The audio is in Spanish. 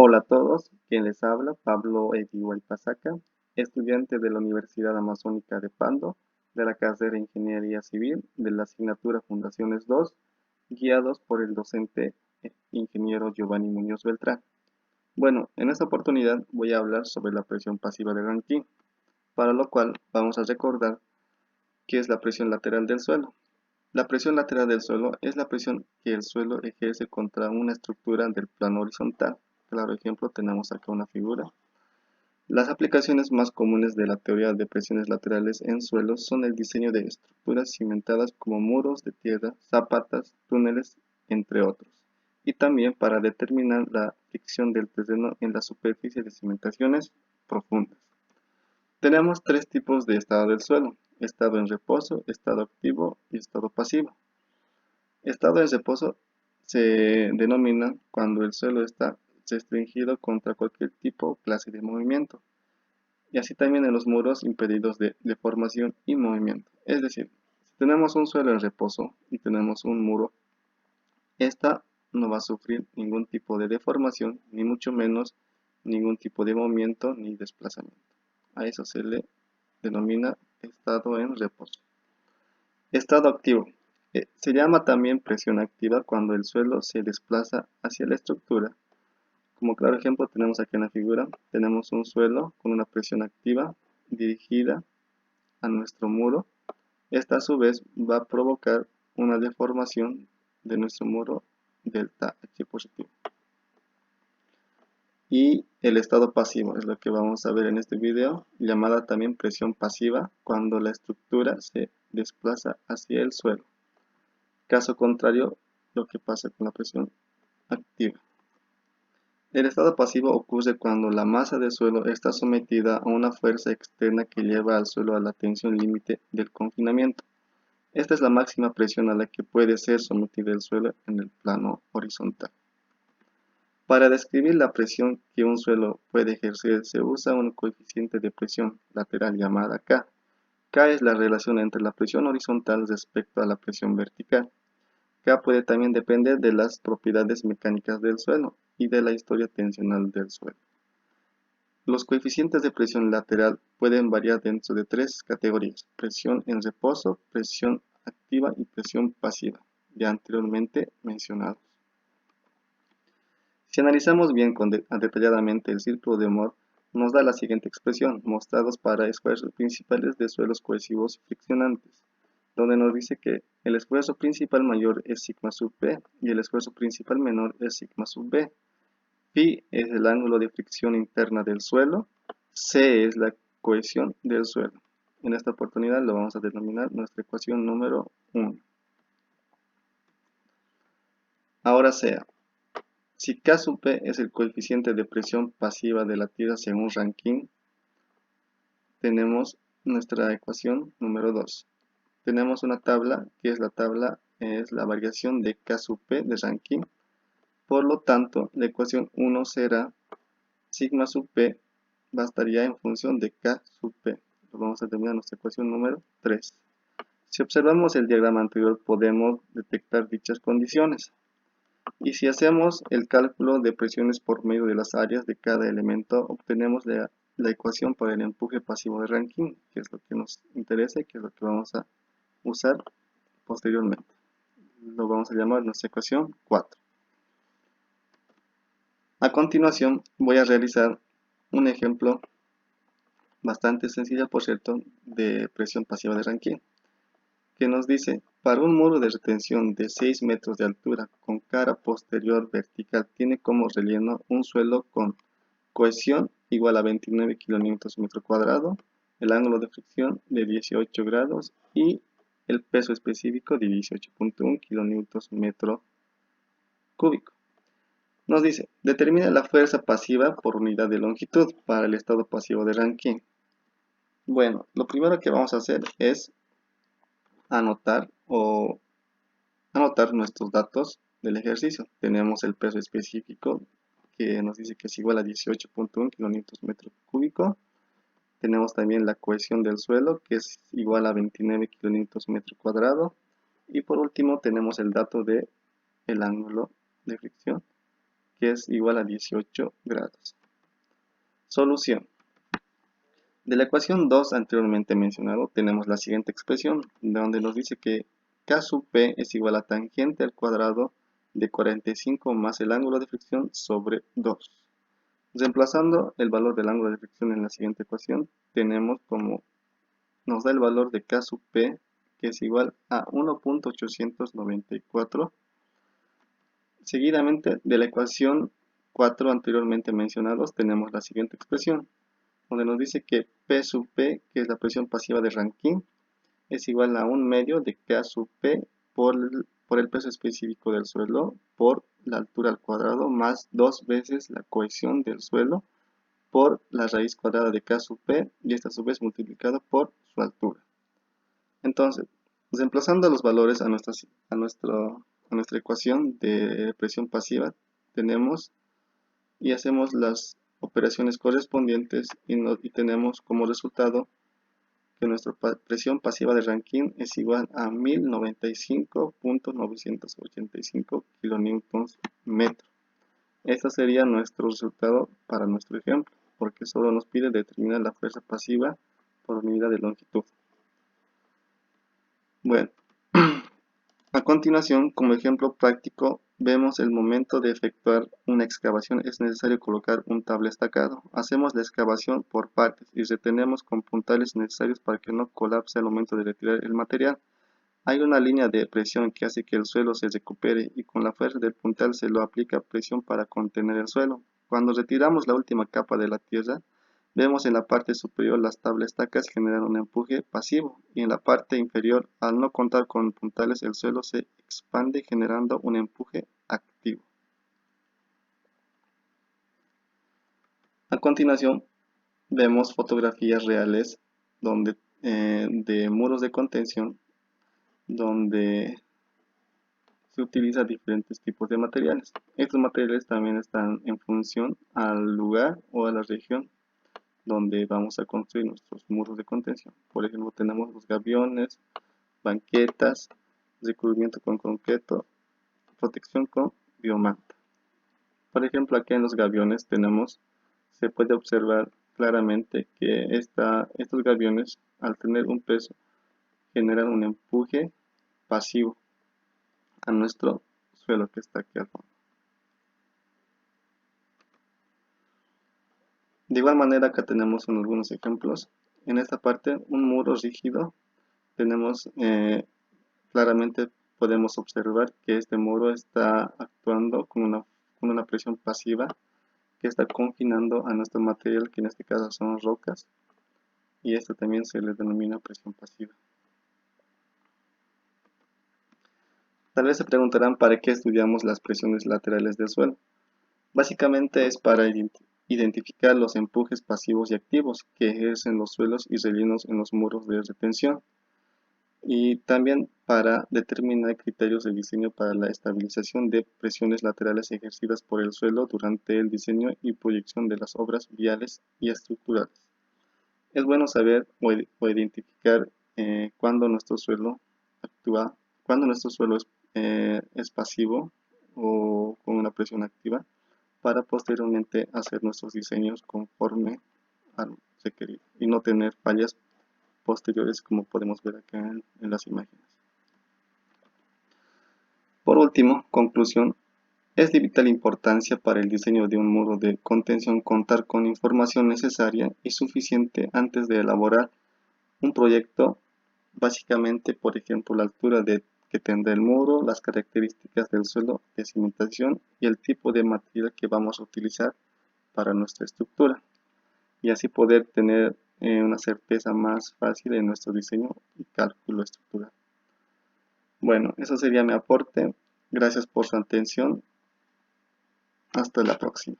Hola a todos, quien les habla, Pablo Eguiguay Pasaca, estudiante de la Universidad Amazónica de Pando, de la carrera de Ingeniería Civil, de la asignatura Fundaciones 2, guiados por el docente ingeniero Giovanni Muñoz Beltrán. Bueno, en esta oportunidad voy a hablar sobre la presión pasiva de Rankine, para lo cual vamos a recordar qué es la presión lateral del suelo. La presión lateral del suelo es la presión que el suelo ejerce contra una estructura del plano horizontal. Claro ejemplo, tenemos acá una figura. Las aplicaciones más comunes de la teoría de presiones laterales en suelos son el diseño de estructuras cimentadas como muros de tierra, zapatas, túneles, entre otros, y también para determinar la fricción del terreno en la superficie de cimentaciones profundas. Tenemos tres tipos de estado del suelo: estado en reposo, estado activo y estado pasivo. Estado en reposo se denomina cuando el suelo está restringido contra cualquier tipo o clase de movimiento, y así también en los muros impedidos de deformación y movimiento. Es decir, si tenemos un suelo en reposo y tenemos un muro, esta no va a sufrir ningún tipo de deformación, ni mucho menos ningún tipo de movimiento ni desplazamiento. A eso se le denomina estado en reposo. Estado activo. Se llama también presión activa cuando el suelo se desplaza hacia la estructura. Como claro ejemplo tenemos aquí en la figura, tenemos un suelo con una presión activa dirigida a nuestro muro. Esta a su vez va a provocar una deformación de nuestro muro delta H positivo. Y el estado pasivo es lo que vamos a ver en este video, llamada también presión pasiva cuando la estructura se desplaza hacia el suelo. Caso contrario, lo que pasa con la presión activa. El estado pasivo ocurre cuando la masa del suelo está sometida a una fuerza externa que lleva al suelo a la tensión límite del confinamiento. Esta es la máxima presión a la que puede ser sometido el suelo en el plano horizontal. Para describir la presión que un suelo puede ejercer se usa un coeficiente de presión lateral llamada K. K es la relación entre la presión horizontal respecto a la presión vertical. K puede también depender de las propiedades mecánicas del suelo y de la historia tensional del suelo. Los coeficientes de presión lateral pueden variar dentro de tres categorías: presión en reposo, presión activa y presión pasiva, ya anteriormente mencionados. Si analizamos bien detalladamente el círculo de Mohr, nos da la siguiente expresión, mostrados para esfuerzos principales de suelos cohesivos friccionantes, donde nos dice que el esfuerzo principal mayor es sigma sub b y el esfuerzo principal menor es sigma sub b. Phi es el ángulo de fricción interna del suelo, C es la cohesión del suelo. En esta oportunidad lo vamos a denominar nuestra ecuación número 1. Ahora sea, si K sub P es el coeficiente de presión pasiva de la tierra según Rankine, tenemos nuestra ecuación número 2. Tenemos una tabla, que es la variación de K sub P de Rankine. Por lo tanto, la ecuación 1 será sigma sub P bastaría en función de K sub P. Lo vamos a determinar nuestra ecuación número 3. Si observamos el diagrama anterior, podemos detectar dichas condiciones. Y si hacemos el cálculo de presiones por medio de las áreas de cada elemento, obtenemos la ecuación para el empuje pasivo de Rankine, que es lo que nos interesa y que es lo que vamos a usar posteriormente. Lo vamos a llamar nuestra ecuación 4. A continuación voy a realizar un ejemplo bastante sencillo, por cierto, de presión pasiva de Rankine, que nos dice: para un muro de retención de 6 metros de altura con cara posterior vertical tiene como relleno un suelo con cohesión igual a 29 kN/m², el ángulo de fricción de 18 grados y el peso específico de 18.1 kN/m³. Nos dice, determina la fuerza pasiva por unidad de longitud para el estado pasivo de Rankine. Bueno, lo primero que vamos a hacer es anotar nuestros datos del ejercicio. Tenemos el peso específico, que nos dice que es igual a 18.1 kN/m³. Tenemos también la cohesión del suelo, que es igual a 29 kN/m². Y por último tenemos el dato del ángulo de fricción, que es igual a 18 grados. Solución. De la ecuación 2 anteriormente mencionado, tenemos la siguiente expresión, donde nos dice que K sub P es igual a tangente al cuadrado de 45 más el ángulo de fricción sobre 2. Reemplazando el valor del ángulo de fricción en la siguiente ecuación, tenemos como nos da el valor de K sub P, que es igual a 1.894. Seguidamente, de la ecuación 4 anteriormente mencionados, tenemos la siguiente expresión, donde nos dice que P sub P, que es la presión pasiva de Rankine, es igual a 1/2 de K sub P por el peso específico del suelo por la altura al cuadrado más 2 veces la cohesión del suelo por la raíz cuadrada de K sub P y esta a su vez multiplicado por su altura. Entonces, reemplazando los valores a nuestra ecuación de presión pasiva, tenemos y hacemos las operaciones correspondientes y tenemos como resultado que nuestra presión pasiva de Rankine es igual a 1095.985 kilonewtons metro. Este sería nuestro resultado para nuestro ejemplo, porque solo nos pide determinar la fuerza pasiva por unidad de longitud. Bueno, a continuación, como ejemplo práctico, vemos el momento de efectuar una excavación. Es necesario colocar un tabla estacado. Hacemos la excavación por partes y retenemos con puntales necesarios para que no colapse al momento de retirar el material. Hay una línea de presión que hace que el suelo se recupere y con la fuerza del puntal se lo aplica presión para contener el suelo. Cuando retiramos la última capa de la tierra, vemos en la parte superior las tablas estacas generan un empuje pasivo y en la parte inferior, al no contar con puntales, el suelo se expande generando un empuje activo. A continuación, vemos fotografías reales de muros de contención donde se utiliza diferentes tipos de materiales. Estos materiales también están en función al lugar o a la región donde vamos a construir nuestros muros de contención. Por ejemplo, tenemos los gaviones, banquetas, recubrimiento con concreto, protección con biomanta. Por ejemplo, aquí en los gaviones se puede observar claramente que estos gaviones, al tener un peso, generan un empuje pasivo a nuestro suelo que está aquí al fondo. De igual manera, acá tenemos algunos ejemplos. En esta parte, un muro rígido, tenemos claramente podemos observar que este muro está actuando con una presión pasiva que está confinando a nuestro material, que en este caso son rocas, y esto también se le denomina presión pasiva. Tal vez se preguntarán para qué estudiamos las presiones laterales del suelo. Básicamente es para identificar los empujes pasivos y activos que ejercen los suelos y rellenos en los muros de retención, y también para determinar criterios de diseño para la estabilización de presiones laterales ejercidas por el suelo durante el diseño y proyección de las obras viales y estructurales. Es bueno saber o identificar cuando nuestro suelo actúa, cuando nuestro suelo es pasivo o con una presión activa, para posteriormente hacer nuestros diseños conforme al requerido y no tener fallas posteriores como podemos ver acá en las imágenes. Por último, conclusión, es de vital importancia para el diseño de un muro de contención contar con información necesaria y suficiente antes de elaborar un proyecto, básicamente, por ejemplo, la altura que tendrá el muro, las características del suelo de cimentación y el tipo de material que vamos a utilizar para nuestra estructura, y así poder tener una certeza más fácil en nuestro diseño y cálculo estructural. Bueno, eso sería mi aporte. Gracias por su atención. Hasta la próxima.